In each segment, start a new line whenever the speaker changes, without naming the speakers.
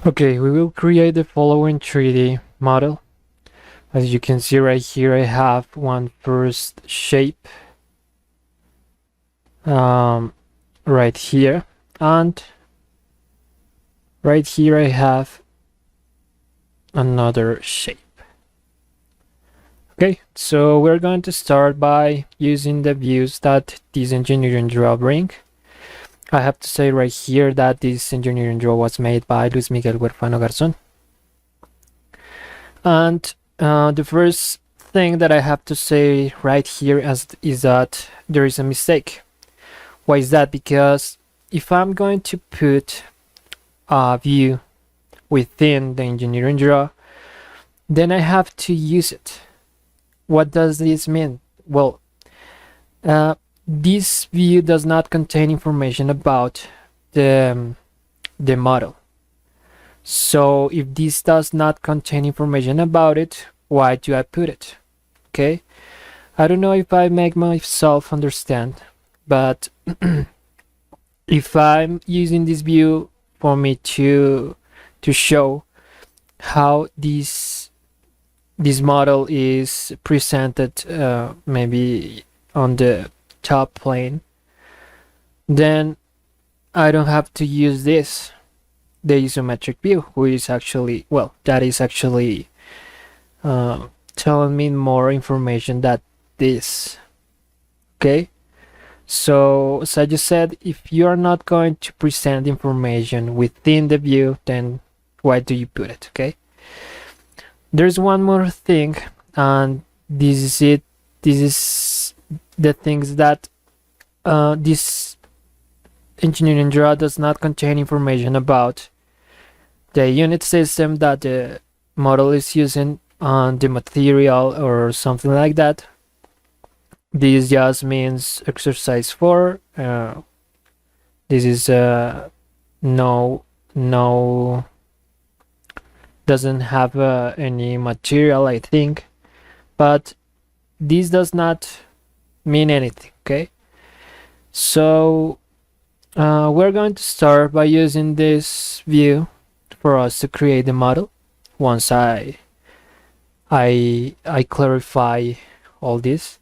Okay, we will create the following 3D model. As you can see right here, I have one first shape right here, and right here I have another shape. Okay, so we're going to start by using the views that this engineering draw bring. I have to say right here that this engineering draw was made by Luis Miguel Huerfano Garzón. And the first thing that I have to say right here is that there is a mistake. Why is that? Because if I'm going to put a view within the engineering draw, then I have to use it. What does this mean? Well, this view does not contain information about the model. So if this does not contain information about it, why do I put it? Okay, I don't know if I make myself understand, but if I'm using this view for me to show how this model is presented, maybe on the top plane, then I don't have to use this, the isometric view, which is actually, well, that is actually telling me more information than this. Okay, so as I just said, if you are not going to present information within the view, then why do you put it? Okay, there's one more thing, and this is it. This is the things that this engineering draw does not contain information about the unit system that the model is using on the material or something like that. This just means exercise 4. This is no doesn't have any material, I think, but this does not mean anything. Okay, so we're going to start by using this view for us to create the model. Once I clarify all this,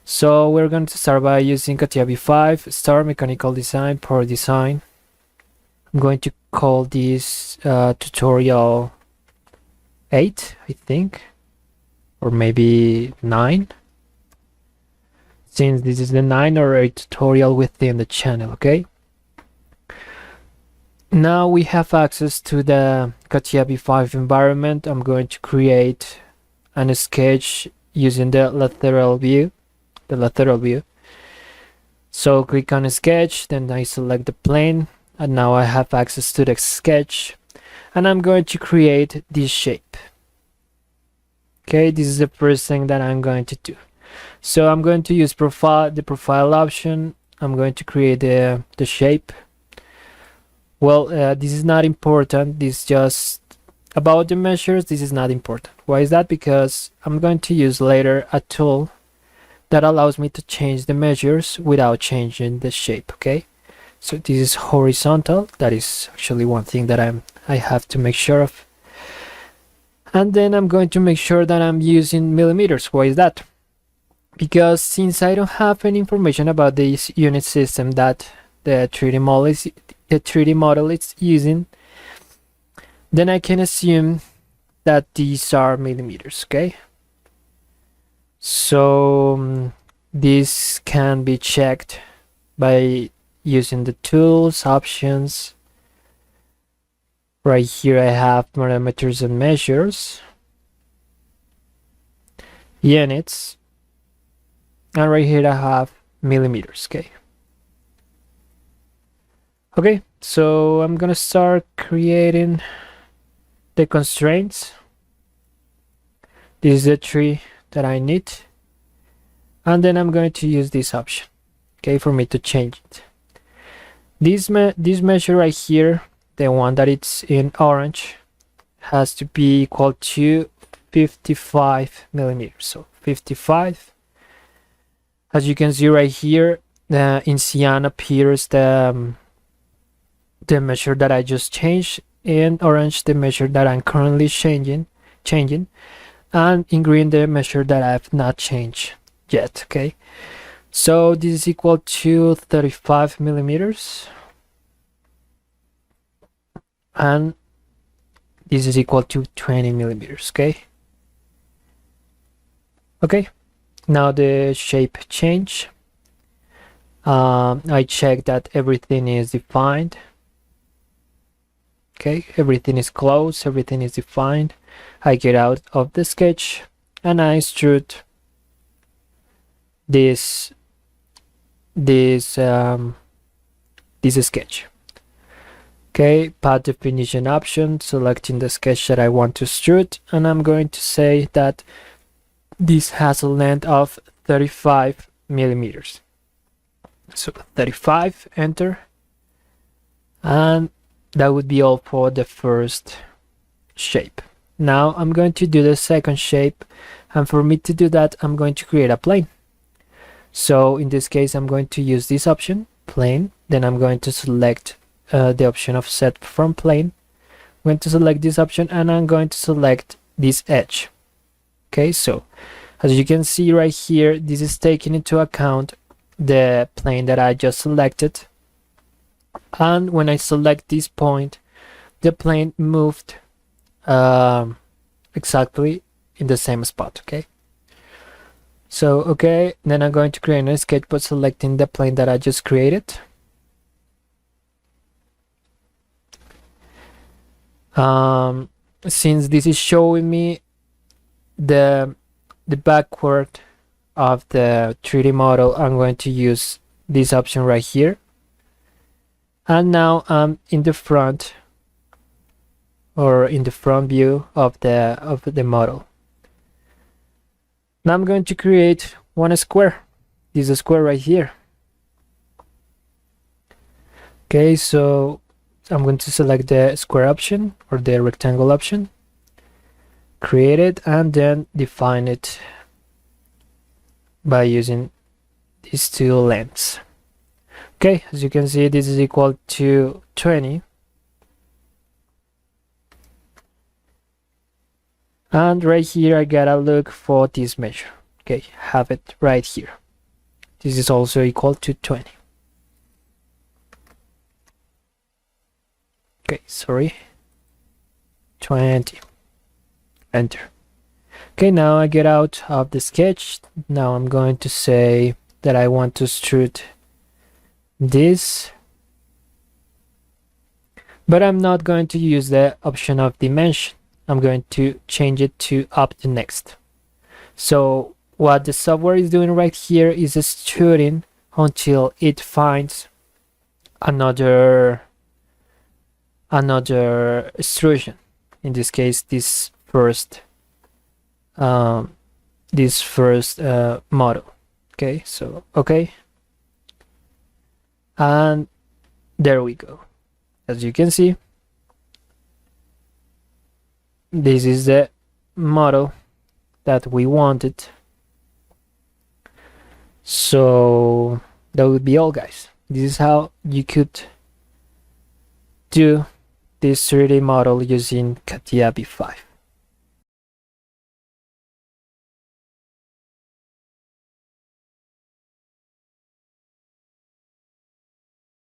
so we're going to start by using Catia V5, Start Mechanical Design, Power Design. I'm going to call this tutorial 8, I think, or maybe 9, since this is the 9 or 8 tutorial within the channel. Okay, now we have access to the Catia V5 environment. I'm going to create a sketch using the lateral view. So click on sketch, then I select the plane, and now I have access to the sketch, and I'm going to create this shape. Okay, this is the first thing that I'm going to do. So I'm going to use the profile option. I'm going to create the shape. Well, this is not important. This is just about the measures. This is not important. Why is that? Because I'm going to use later a tool that allows me to change the measures without changing the shape. Okay, so this is horizontal. That is actually one thing that I have to make sure of. And then I'm going to make sure that I'm using millimeters. Why is that? Because since I don't have any information about this unit system that the 3D model is using, then I can assume that these are millimeters. Okay, so this can be checked by using the tools options. Right here I have parameters and measures, units, and right here I have millimeters. Okay, so I'm gonna start creating the constraints. This is the tree that I need, and then I'm going to use this option, okay, for me to change it. This measure right here, the one that it's in orange, has to be equal to 55 millimeters. So 55. As you can see right here, in cyan appears the measure that I just changed. in orange the measure that I'm currently changing, and in green the measure that I've not changed yet. Okay, so this is equal to 35 millimeters, and this is equal to 20 millimeters. Okay, now the shape change. I check that everything is defined. Okay, everything is closed, everything is defined. I get out of the sketch and I extrude this sketch. Okay, path definition option, selecting the sketch that I want to extrude, and I'm going to say that this has a length of 35 millimeters. So 35, enter, and that would be all for the first shape. Now I'm going to do the second shape, and for me to do that I'm going to create a plane. So in this case I'm going to use this option, plane, then I'm going to select the option of set from plane. I'm going to select this option and I'm going to select this edge. Okay, so as you can see right here, this is taking into account the plane that I just selected, and when I select this point the plane moved exactly in the same spot. Okay, so okay, then I'm going to create a sketch by selecting the plane that I just created. Since this is showing me the backward of the 3D model, I'm going to use this option right here, and now I'm in the front, or in the front view of the model. Now I'm going to create one square. This is a square right here. Okay, so I'm going to select the square option or the rectangle option, create it, and then define it by using these two lengths. Okay, as you can see, this is equal to 20, and right here I gotta look for this measure. Okay, have it right here. This is also equal to 20. Okay, sorry, 20, enter. Okay, now I get out of the sketch. Now I'm going to say that I want to extrude this, but I'm not going to use the option of dimension. I'm going to change it to up to next. So what the software is doing right here is extruding until it finds another extrusion. In this case, this first model. Okay, so okay, and there we go. As you can see, this is the model that we wanted. So that would be all, guys. This is how you could do this 3D model using Catia V5.